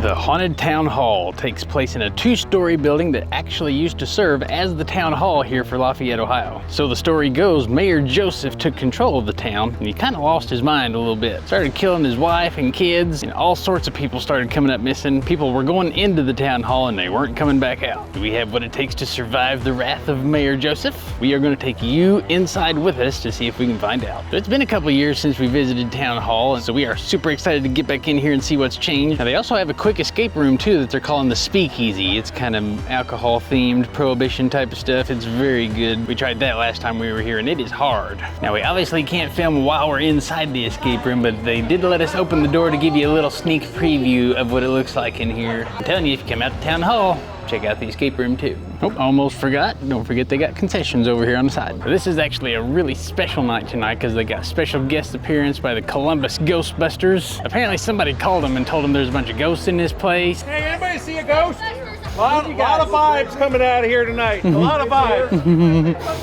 The Haunted Town Hall takes place in a 2-story building that actually used to serve as the town hall here for Lafayette, Ohio. So the story goes, Mayor Joseph took control of the town and he kind of lost his mind a little bit. Started killing his wife and kids, and all sorts of people started coming up missing. People were going into the town hall and they weren't coming back out. Do we have what it takes to survive the wrath of Mayor Joseph? We are going to take you inside with us to see if we can find out. It's been a couple years since we visited town hall, and so we are super excited to get back in here and see what's changed. Now they also have a quick escape room too that they're calling the Speakeasy. It's kind of alcohol themed, prohibition type of stuff. It's very good. We tried that last time we were here and it is hard. Now we obviously can't film while we're inside the escape room, but they did let us open the door to give you a little sneak preview of what it looks like in here. I'm telling you, if you come out to town hall, check out the escape room too. Oh, almost forgot. Don't forget they got concessions over here on the side. This is actually a really special night tonight because they got special guest appearance by the Columbus GhostBusters. Apparently somebody called them and told them there's a bunch of ghosts in this place. Hey, anybody see a ghost? A lot of vibes coming out of here tonight. A lot of vibes.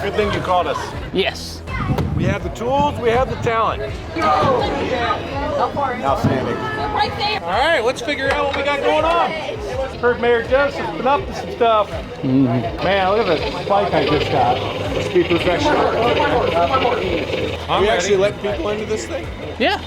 Good thing you called us. Yes. We have the tools, we have the talent. Outstanding. All right, let's figure out what we got going on. Heard Mayor Joseph's been up to some stuff. Man, look at the spike I just got. Let's be professional. We actually let people into this thing? Yeah.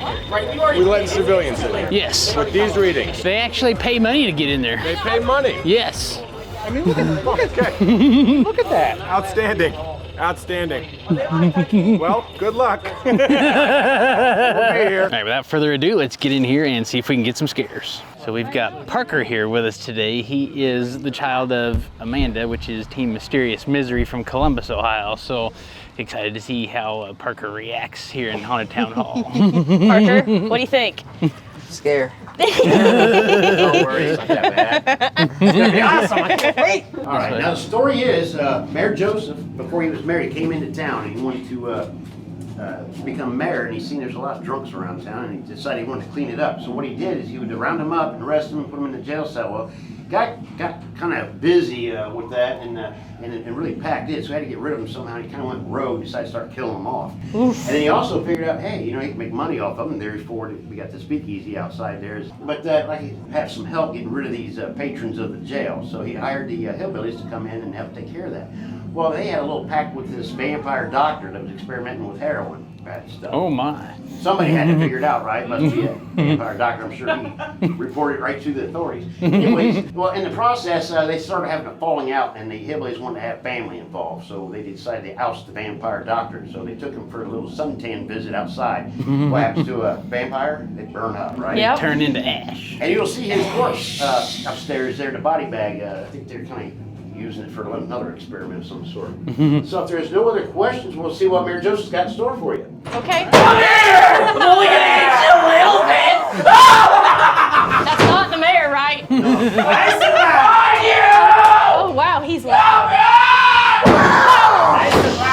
We letting civilians in. Yes. With these readings. They actually pay money to get in there. They pay money. Yes. I mean, look at that. Outstanding. Outstanding. Well, good luck. We'll be here. All right, without further ado, let's get in here and see if we can get some scares. So we've got Parker here with us today. He is the child of Amanda, which is Team Mysterious Misery from Columbus, Ohio. So excited to see how Parker reacts here in Haunted Town Hall. Parker, what do you think? Scare. Don't worry, it's not that bad. It's gonna be awesome. I can't wait. All right, now the story is Mayor Joseph, before he was married, came into town and he wanted to become mayor, and he seen there's a lot of drunks around town, and he decided he wanted to clean it up. So what he did is he would round them up and arrest them and put them in the jail cell. Well, got kind of busy with that and really packed it, so he had to get rid of them somehow. He kind of went rogue, decided to start killing them off. Oof. And then he also figured out, hey, you know, he can make money off of them. Therefore, we got the Speakeasy outside there. But like he had some help getting rid of these patrons of the jail, so he hired the hillbillies to come in and help take care of that. Well, they had a little pact with this vampire doctor that was experimenting with heroin. Bad stuff. Oh my. Somebody had to figure it out, right? Must be a vampire doctor. I'm sure he reported right to the authorities. Anyways, well, in the process, they started having a falling out, and the hillbillies wanted to have family involved, so they decided to oust the vampire doctor. So they took him for a little suntan visit outside. What happens to a vampire? They burn up, right? Yep. Turn into ash. And you'll see his corpse upstairs there, the body bag. I think they're kind of using it for another experiment of some sort. So if there's no other questions, we'll see what Mayor Joseph's got in store for you. Okay. Come here! I'm only gonna get you a little bit! That's not the mayor, right? No. Nice and loud! Oh wow, he's loud.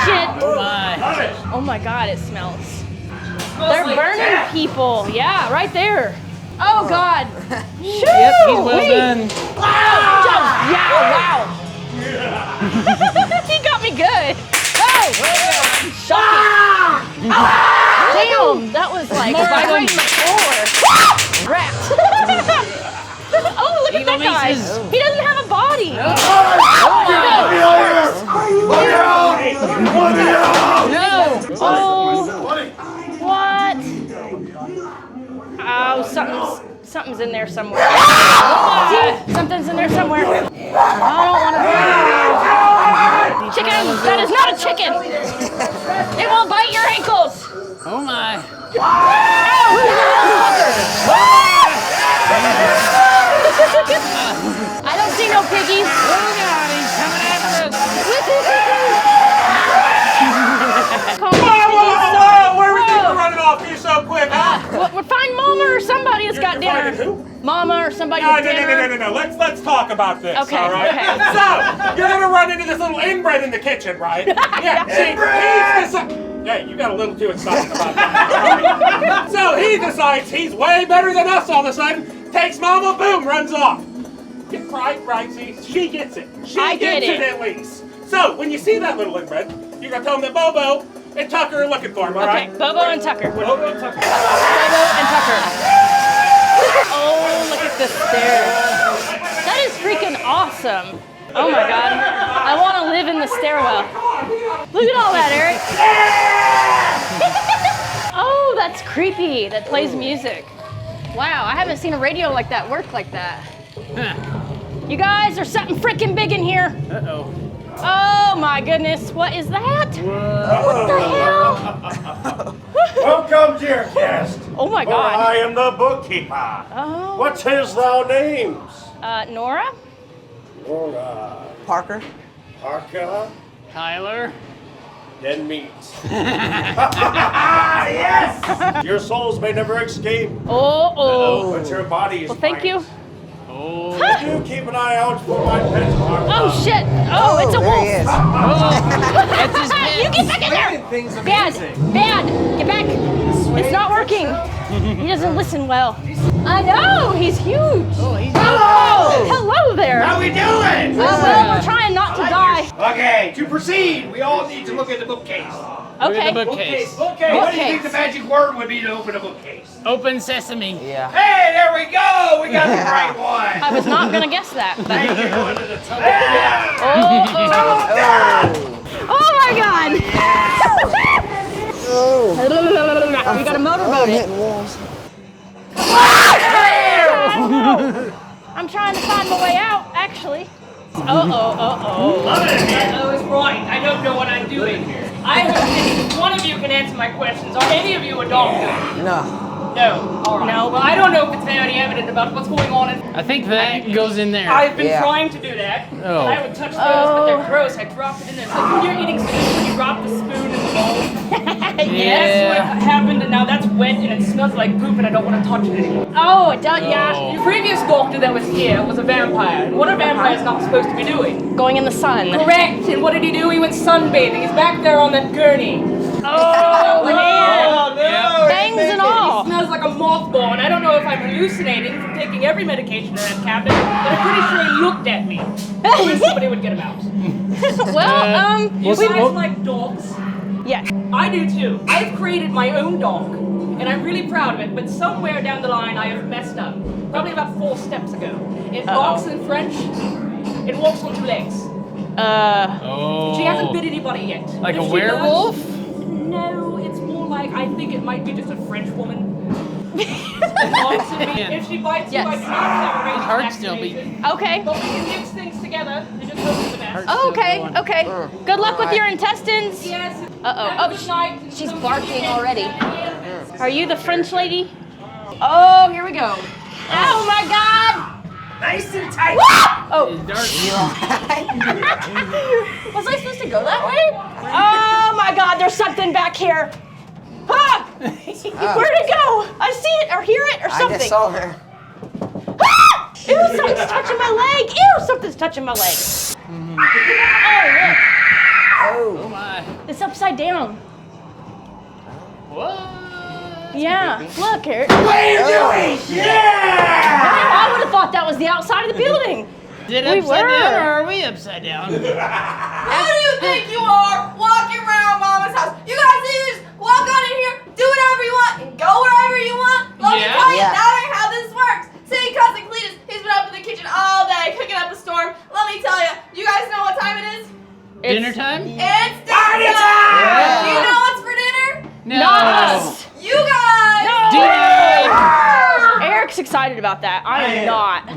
Shit. Oh my. Oh my god, it smells. They're burning people. Yeah, right there. Oh god. Shoo! Yep, he's well done. Yeah, wow. He got me good. Oh! Shocking. Damn, that was like vibrating the floor. Wrapped. Oh, look at that guy. He doesn't have a body. No. Oh, what? Oh, something's in there somewhere. See, something's in there somewhere. I don't want to. Chicken! That is not a chicken! It will bite your ankles! Oh my. I don't see no piggies. Oh God, he's coming after us. Whoa! Where are we running off here so quick, huh? We'll find Mama or somebody that's got dinner. Who? Mama or somebody with dinner. No. Let's talk about this, Okay, all right? okay. So, you're gonna run into this little inbred in the kitchen, right? Yeah, see, hey, you got a little too excited about that. So he decides he's way better than us all of a sudden, takes Mama, boom, runs off. Right, see, she gets it. She gets it at least. So, when you see that little inbred, you're gonna tell him that Bobo and Tucker are looking for him, all right? Okay, Bobo and Tucker. Bobo and Tucker. Bobo and Tucker. Oh, look at like the stairs. That is freaking awesome. Oh my God. I want to live in the stairwell. Look at all that, Eric. Oh, that's creepy. That plays music. Wow, I haven't seen a radio like that work like that. You guys, there's something freaking big in here. Uh-oh. Oh my goodness, what is that? What the hell? Welcome, dear guest. Oh my For God. I am the bookkeeper. Oh. What's his thou names? Nora? Nora. Parker. Parker. Tyler. Then meet. Yes! Your souls may never escape, Oh. but your bodies Well, thank you. Oh. Do keep an eye out for my pet Parker. Oh shit. Oh, it's a there wolf. he is. That's his You get back in there. Things Bad. Get back. It's not working. He doesn't listen well. I know, he's huge. Oh, he's Hello there. How we doing? Well, we're trying not to die. Okay, to proceed, we all need to look at the bookcase. Okay. the bookcase. Okay, what do you think the Bookcase. magic word would be to open a bookcase? Open sesame. Yeah. Hey, there we go! We got the right one! I was not gonna guess that. But... Yeah. Oh my God. We got a motorboat it. Hitting walls. I'm trying to find my way out, actually. Uh-oh is right. I don't know what I'm doing here. I hope one of you can answer my questions. Are any of you a doctor? No. No. All right. No. Well, I don't know if it's very evident about what's going on. I think that goes in there. I've been Yeah. trying to do that. Oh. I would touch those, but they're gross. I dropped it in there. It's like when you're eating spoon, when you drop the spoon in the bowl. That's what happened, and now that's wet, and it smells like poop, and I don't want to touch it anymore. Oh, it does, yeah. Oh. The previous doctor that was here was a vampire. And what are vampires not supposed to be doing? Going in the sun. Correct. And what did he do? He went sunbathing. He's back there on that gurney. Oh, man. Fangs and all. He smells like a mothball, and I don't know if I'm hallucinating from taking every medication in that cabinet, but I'm pretty sure he looked at me. I wish somebody would get him out. You guys like dogs? Yes. I do too. I've created my own dog, and I'm really proud of it, but somewhere down the line I have messed up. Probably about 4 steps ago. It barks in French. It walks on 2 legs. Oh. She hasn't bit anybody yet. Like If a she werewolf? does- no, it's more like I think it might be just a French woman. If she bites you, I do not have a rabies Heart still vaccination. Okay. But we can mix things together and just hope for the best. Okay. Good luck with your intestines. Yes. Uh-oh. Good night. She's barking already. Are you the French lady? Oh, here we go. Oh my God! Nice and tight! Oh. Was I supposed to go that way? Oh my God, there's something back here. Ah! Where'd it go? I see it or hear it or I something. just saw her. Ah! Ew, something's touching my leg. Ew, something's touching my leg. Oh my. It's upside down. What? Yeah, look, Eric. What are you doing? Yeah! I would have thought that was the outside of the building. Is it We upside were. down or are we upside down? Who do you think you are walking around Mama's house? You guys just walk on in here, do whatever you want, and go wherever you want? Let me Yeah. tell you, Yeah. that ain't how this works. See, cousin Cletus, he's been up in the kitchen all day cooking up a storm. Let me tell you guys know what time it is? Dinner time? It's dinner Party time! time! Do you know what's for dinner? No. Not us. You guys! Dinner! Eric's excited about that. I am not.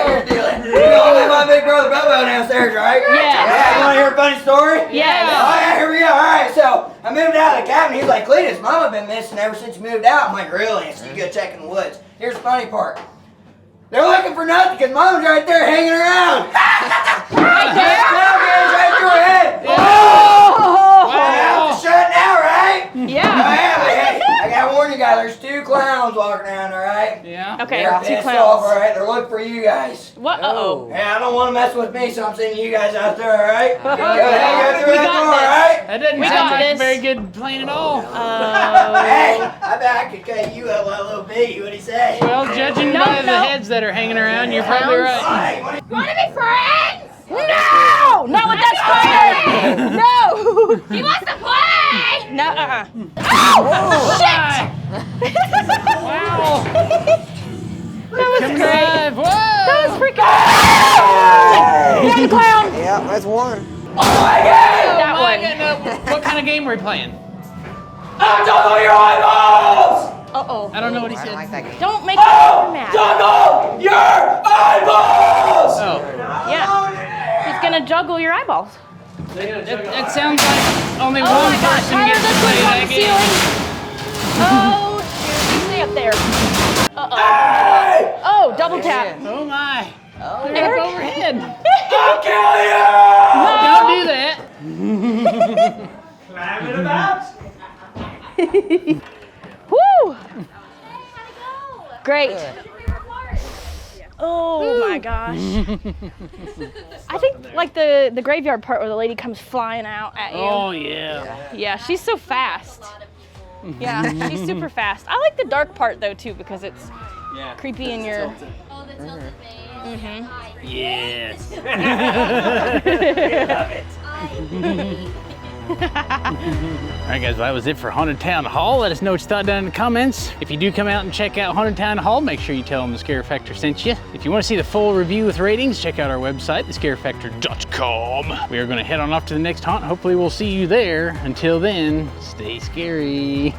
Here's the deal. You know me, my big brother Bobo downstairs, right? Yeah. Yeah, you want to hear a funny story? Yes. Oh, yeah, here we go. All right, so I moved out of the cabin. He's like, Cletus, Mama been missing ever since you moved out. I'm like, really? So you go check in the woods. Here's the funny part. They're looking for nothing because Mama's right there hanging around. Right there. Tailgate's right through her head. Oh. Wow. Shut now, right? Oh, Yeah. yeah, but hey, I gotta warn you guys, there's 2 clowns walking around, all right? Yeah. Okay, They're 2 pissed clowns. off, all right? They're looking for you guys. What? Uh-oh. Yeah, I don't want to mess with me, so I'm sending you guys out there, all right? Go ahead, go We through that got door, this. all right? That doesn't We sound got like this. a very good plan at all. Hey, I bet I could cut you up like a little piggy. What'd he say? Well, judging No, by the no. heads that are hanging around, you're probably right. Hey, what You want to be friends? No! Not with that spider! No! He wants to play! No, Oh, shit! Wow. great. Whoa! That was freaking. You got the clown. Yeah, that's one. That one. What kind of game were we playing? Juggle your eyeballs! Uh-oh. I don't know what he I don't like said. that game. Don't make him mad. Juggle your eyeballs! Oh, Yeah. He's gonna juggle your eyeballs. it sounds like only Oh one my God, person Tyler, gets to this play one's on that the game. ceiling. Oh, shoot. Stay up there. Uh-oh. Oh, double tap. Oh my! Eric? Up overhead. I'll kill you! Don't do that. Climbing about. Woo! Great. Oh my gosh. I think like the graveyard part where the lady comes flying out at you. Oh yeah. Yeah, she's so fast. Yeah, she's super fast. I like the dark part though too because it's creepy in your. Oh, the tilted maze. Mhm. Yes. Alright guys, well, that was it for Haunted Town Hall. Let us know what you thought down in the comments. If you do come out and check out Haunted Town Hall, make sure you tell them the Scare Factor sent you. If you want to see the full review with ratings, check out our website, thescarefactor.com. We are going to head on off to the next haunt. Hopefully we'll see you there. Until then, stay scary.